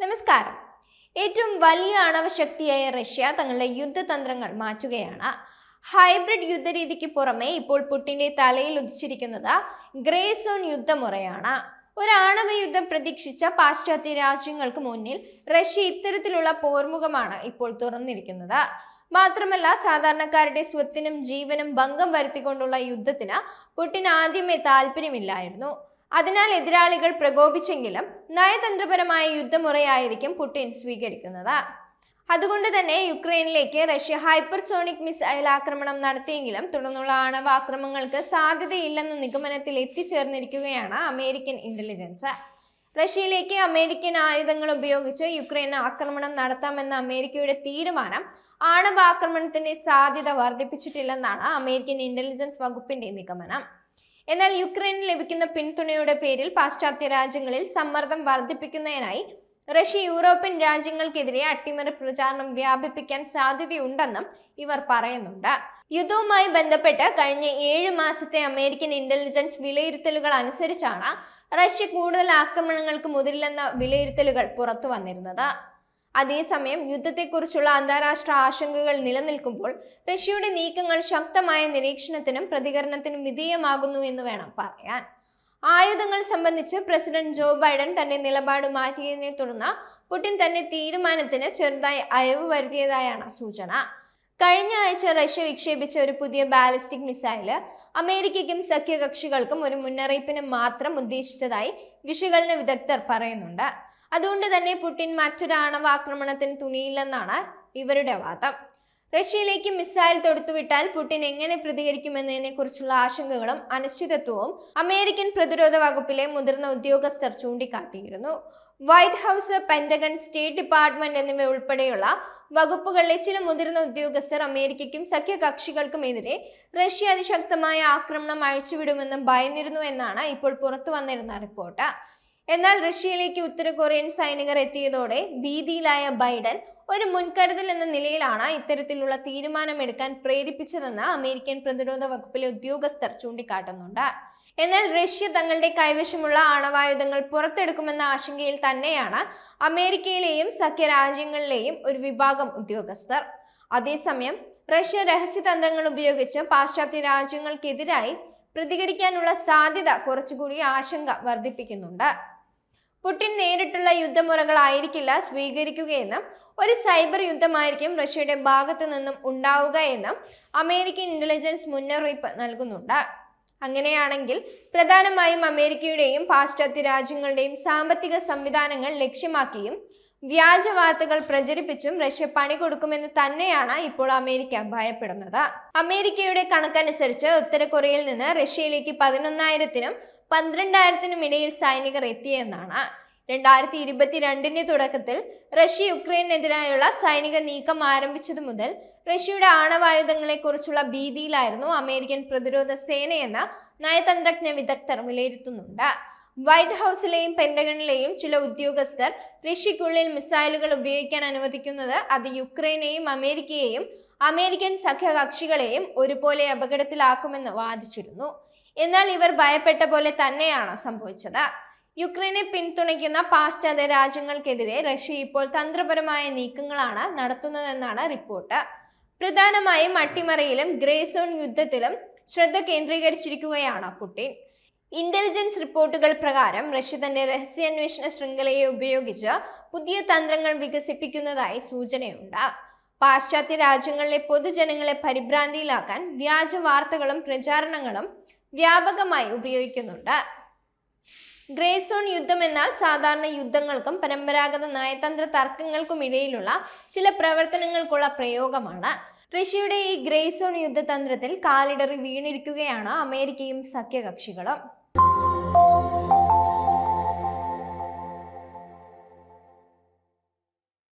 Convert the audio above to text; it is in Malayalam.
നമസ്കാരം. ഏറ്റവും വലിയ ആണവ ശക്തിയായ റഷ്യ തങ്ങളുടെ യുദ്ധതന്ത്രങ്ങൾ മാറ്റുകയാണ്. ഹൈബ്രിഡ് യുദ്ധരീതിക്ക് പുറമെ ഇപ്പോൾ പുടിന്റെ തലയിൽ ഉദിച്ചിരിക്കുന്നത് ഗ്രേ സോൺ യുദ്ധമുറയാണ്. ഒരു ആണവ യുദ്ധം പ്രതീക്ഷിച്ച പാശ്ചാത്യ രാജ്യങ്ങൾക്ക് മുന്നിൽ റഷ്യ ഇത്തരത്തിലുള്ള പോർമുഖമാണ് ഇപ്പോൾ തുറന്നിരിക്കുന്നത്. മാത്രമല്ല, സാധാരണക്കാരുടെ സ്വത്തിനും ജീവനും ഭംഗം വരുത്തിക്കൊണ്ടുള്ള യുദ്ധത്തിന് പുടിന് ആദ്യമേ താല്പര്യമില്ലായിരുന്നു. അതിനാൽ എതിരാളികൾ പ്രകോപിച്ചെങ്കിലും നയതന്ത്രപരമായ യുദ്ധമുറയായിരിക്കും പുടിൻ സ്വീകരിക്കുന്നത്. അതുകൊണ്ട് തന്നെ യുക്രൈനിലേക്ക് റഷ്യ ഹൈപ്പർസോണിക് മിസൈൽ ആക്രമണം നടത്തിയെങ്കിലും തുടർന്നുള്ള ആണവാക്രമണങ്ങൾക്ക് സാധ്യതയില്ലെന്ന നിഗമനത്തിൽ എത്തിച്ചേർന്നിരിക്കുകയാണ് അമേരിക്കൻ ഇന്റലിജൻസ്. റഷ്യയിലേക്ക് അമേരിക്കൻ ആയുധങ്ങൾ ഉപയോഗിച്ച് യുക്രൈന് ആക്രമണം നടത്താമെന്ന അമേരിക്കയുടെ തീരുമാനം ആണവാക്രമണത്തിന്റെ സാധ്യത വർദ്ധിപ്പിച്ചിട്ടില്ലെന്നാണ് അമേരിക്കൻ ഇന്റലിജൻസ് വകുപ്പിന്റെ നിഗമനം. എന്നാൽ യുക്രൈന് ലഭിക്കുന്ന പിന്തുണയുടെ പേരിൽ പാശ്ചാത്യ രാജ്യങ്ങളിൽ സമ്മർദ്ദം വർദ്ധിപ്പിക്കുന്നതിനായി റഷ്യ യൂറോപ്യൻ രാജ്യങ്ങൾക്കെതിരെ അട്ടിമറി പ്രചാരണം വ്യാപിപ്പിക്കാൻ സാധ്യതയുണ്ടെന്നും ഇവർ പറയുന്നുണ്ട്. യുദ്ധവുമായി ബന്ധപ്പെട്ട് കഴിഞ്ഞ 7 മാസത്തെ അമേരിക്കൻ ഇന്റലിജൻസ് വിലയിരുത്തലുകൾ അനുസരിച്ചാണ് റഷ്യ കൂടുതൽ ആക്രമണങ്ങൾക്ക് മുതിരില്ലെന്ന വിലയിരുത്തലുകൾ പുറത്തു വന്നിരുന്നത്. അതേസമയം യുദ്ധത്തെക്കുറിച്ചുള്ള അന്താരാഷ്ട്ര ആശങ്കകൾ നിലനിൽക്കുമ്പോൾ റഷ്യയുടെ നീക്കങ്ങൾ ശക്തമായ നിരീക്ഷണത്തിനും പ്രതികരണത്തിനും വിധേയമാകുന്നു എന്ന് വേണം പറയാൻ. ആയുധങ്ങൾ സംബന്ധിച്ച് പ്രസിഡന്റ് ജോ ബൈഡൻ തന്റെ നിലപാട് മാറ്റിയതിനെ തുടർന്ന് പുടിൻ തന്റെ തീരുമാനത്തിന് ചെറുതായി അയവ് വരുത്തിയതായാണ് സൂചന. കഴിഞ്ഞ ആഴ്ച റഷ്യ വിക്ഷേപിച്ച ഒരു പുതിയ ബാലിസ്റ്റിക് മിസൈല് അമേരിക്കയ്ക്കും സഖ്യകക്ഷികൾക്കും ഒരു മുന്നറിയിപ്പിന് മാത്രം ഉദ്ദേശിച്ചതായി വിശകലന വിദഗ്ധർ പറയുന്നുണ്ട്. അതുകൊണ്ട് തന്നെ പുടിൻ മറ്റൊരു ആണവാക്രമണത്തിന് തുനിയില്ലെന്നാണ് ഇവരുടെ വാദം. റഷ്യയിലേക്ക് മിസൈൽ തൊടുത്തുവിട്ടാൽ പുടിൻ എങ്ങനെ പ്രതികരിക്കുമെന്നതിനെ കുറിച്ചുള്ള ആശങ്കകളും അനിശ്ചിതത്വവും അമേരിക്കൻ പ്രതിരോധ വകുപ്പിലെ മുതിർന്ന ഉദ്യോഗസ്ഥർ ചൂണ്ടിക്കാട്ടിയിരുന്നു. White House, Pentagon, State Department എന്നിവ ഉൾപ്പെടെയുള്ള വകുപ്പുകളിലെ ചില മുതിർന്ന ഉദ്യോഗസ്ഥർ അമേരിക്കയ്ക്കും സഖ്യകക്ഷികൾക്കുമെതിരെ റഷ്യ അതിശക്തമായ ആക്രമണം അഴിച്ചുവിടുമെന്ന് ഭയന്നിരുന്നു എന്നാണ് ഇപ്പോൾ പുറത്തു വന്നിരുന്ന റിപ്പോർട്ട്. എന്നാൽ റഷ്യയിലേക്ക് ഉത്തര കൊറിയൻ സൈനികർ എത്തിയതോടെ ഭീതിയിലായ ബൈഡൻ ഒരു മുൻകരുതൽ എന്ന നിലയിലാണ് ഇത്തരത്തിലുള്ള തീരുമാനമെടുക്കാൻ പ്രേരിപ്പിച്ചതെന്ന് അമേരിക്കൻ പ്രതിരോധ വകുപ്പിലെ ഉദ്യോഗസ്ഥർ ചൂണ്ടിക്കാട്ടുന്നുണ്ട്. എന്നാൽ റഷ്യ തങ്ങളുടെ കൈവശമുള്ള ആണവായുധങ്ങൾ പുറത്തെടുക്കുമെന്ന ആശങ്കയിൽ തന്നെയാണ് അമേരിക്കയിലെയും സഖ്യരാജ്യങ്ങളിലെയും ഒരു വിഭാഗം ഉദ്യോഗസ്ഥർ. അതേസമയം റഷ്യ രഹസ്യതന്ത്രങ്ങൾ ഉപയോഗിച്ച് പാശ്ചാത്യ രാജ്യങ്ങൾക്കെതിരായി പ്രതികരിക്കാനുള്ള സാധ്യത കുറച്ചുകൂടി ആശങ്ക വർദ്ധിപ്പിക്കുന്നുണ്ട്. പുടിൻ നേരിട്ടുള്ള യുദ്ധമുറകളായിരിക്കില്ല സ്വീകരിക്കുകയെന്നും ഒരു സൈബർ യുദ്ധമായിരിക്കും റഷ്യയുടെ ഭാഗത്തു നിന്നും ഉണ്ടാവുക എന്നും അമേരിക്കൻ ഇന്റലിജൻസ് മുന്നറിയിപ്പ് നൽകുന്നുണ്ട്. അങ്ങനെയാണെങ്കിൽ പ്രധാനമായും അമേരിക്കയുടെയും പാശ്ചാത്യ രാജ്യങ്ങളുടെയും സാമ്പത്തിക സംവിധാനങ്ങൾ ലക്ഷ്യമാക്കിയും വ്യാജ വാർത്തകൾ പ്രചരിപ്പിച്ചും റഷ്യ പണി കൊടുക്കുമെന്ന് തന്നെയാണ് ഇപ്പോൾ അമേരിക്ക ഭയപ്പെടുന്നത്. അമേരിക്കയുടെ കണക്കനുസരിച്ച് ഉത്തര കൊറിയയിൽ നിന്ന് റഷ്യയിലേക്ക് 11,000-നും 12,000-നും ഇടയിൽ സൈനികർ എത്തിയെന്നാണ്. 2022 തുടക്കത്തിൽ റഷ്യ യുക്രൈനെതിരായുള്ള സൈനിക നീക്കം ആരംഭിച്ചതു മുതൽ റഷ്യയുടെ ആണവായുധങ്ങളെ കുറിച്ചുള്ള ഭീതിയിലായിരുന്നു അമേരിക്കൻ പ്രതിരോധ സേനയെന്ന് നയതന്ത്രജ്ഞ വിദഗ്ധർ വിലയിരുത്തുന്നുണ്ട്. വൈറ്റ് ഹൗസിലെയും പെന്റഗണിലെയും ചില ഉദ്യോഗസ്ഥർ റഷ്യക്കുള്ളിൽ മിസൈലുകൾ ഉപയോഗിക്കാൻ അനുവദിക്കുന്നത് അത് യുക്രൈനെയും അമേരിക്കയെയും അമേരിക്കൻ സഖ്യകക്ഷികളെയും ഒരുപോലെ അപകടത്തിലാക്കുമെന്ന് വാദിച്ചിരുന്നു. എന്നാൽ ഇവർ ഭയപ്പെട്ട പോലെ തന്നെയാണ് സംഭവിച്ചത്. യുക്രൈനെ പിന്തുണയ്ക്കുന്ന പാശ്ചാത്യ രാജ്യങ്ങൾക്കെതിരെ റഷ്യ ഇപ്പോൾ തന്ത്രപരമായ നീക്കങ്ങളാണ് നടത്തുന്നതെന്നാണ് റിപ്പോർട്ട്. പ്രധാനമായും അട്ടിമറിയിലും ഗ്രേ സോൺ യുദ്ധത്തിലും ശ്രദ്ധ കേന്ദ്രീകരിച്ചിരിക്കുകയാണ് പുടിൻ. ഇന്റലിജൻസ് റിപ്പോർട്ടുകൾ പ്രകാരം റഷ്യ തന്റെ രഹസ്യാന്വേഷണ ശൃംഖലയെ ഉപയോഗിച്ച് പുതിയ തന്ത്രങ്ങൾ വികസിപ്പിക്കുന്നതായി സൂചനയുണ്ട്. പാശ്ചാത്യ രാജ്യങ്ങളിലെ പൊതുജനങ്ങളെ പരിഭ്രാന്തിയിലാക്കാൻ വ്യാജ വാർത്തകളും പ്രചാരണങ്ങളും വ്യാപകമായി ഉപയോഗിക്കുന്നുണ്ട്. ഗ്രേ സോൺ യുദ്ധം എന്നാൽ സാധാരണ യുദ്ധങ്ങൾക്കും പരമ്പരാഗത നയതന്ത്ര തർക്കങ്ങൾക്കും ഇടയിലുള്ള ചില പ്രവർത്തനങ്ങൾക്കുള്ള പ്രയോഗമാണ്. റഷ്യയുടെ ഈ ഗ്രേ സോൺ യുദ്ധതന്ത്രത്തിൽ കാലിടറി വീണിരിക്കുകയാണ് അമേരിക്കയും സഖ്യകക്ഷികളും.